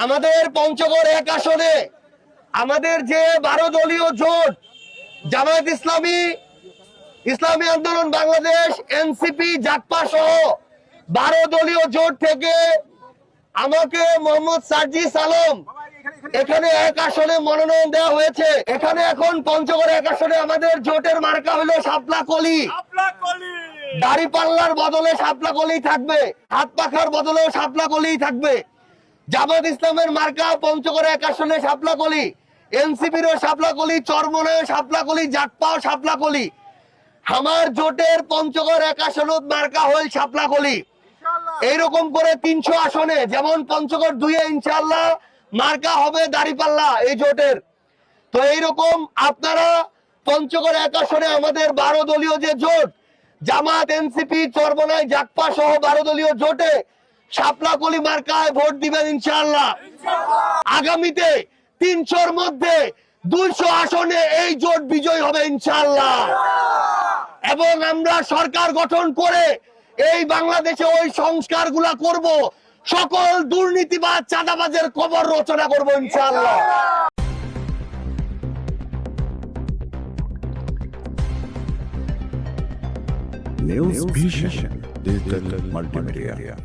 আমাদের পঞ্চগড় এক আসনে আমাদের যে 12 দলীয় জোট জামায়াত ইসলামী, ইসলামী আন্দোলন বাংলাদেশ, এনসিপি, জাকপা সহ 12 দলীয় জোট থেকে আমাকে মোহাম্মদ সার্জিস আলম এখানে এক আসনে মনোনয়ন দেওয়া হয়েছে। এখানে এখন পঞ্চগড় এক আসনে আমাদের জোটের মার্কা হলো শাপলা কলি। দাড়ি পাল্লার বদলে শাপলা কলি থাকবে, হাত পাখার বদলেও শাপলা কলি থাকবে। জামাত ইসলামের মার্কা পঞ্চগড় এক আসনে শাপলা কলি, এনসিপিরও শাপলা কলি, চরমনায় শাপলা কলি, জাকপাও শাপলা কলি। আমার জোটের পঞ্চগড় এক আসনত মার্কা হল শাপলা কলি। এইরকম করে 300 আসনে, যেমন পঞ্চগড় 2-এ ইনশাআল্লাহ মার্কা হবে দাড়িপাল্লা এই জোটের। তো এইরকম আপনারা পঞ্চগড় এক আসনে আমাদের 12 দলীয় যে জোট জামাত, এনসিপি, চরমনায়, জাকপা সহ 12 দলীয় জোটে শাপলা কলি মার্কায় ভোট দিবেন ইনশাআল্লাহ। আগামীতে 300-র মধ্যে 200 আসনে এই জোট বিজয় হবে ইনশাআল্লাহ। এবং আমরা সরকার গঠন করে এই বাংলাদেশে ওই সংস্কারগুলা করব, সকল দুর্নীতিবাজ চাঁদাবাজের কবর রচনা করব ইনশাআল্লাহ। News Vision Digital Multimedia.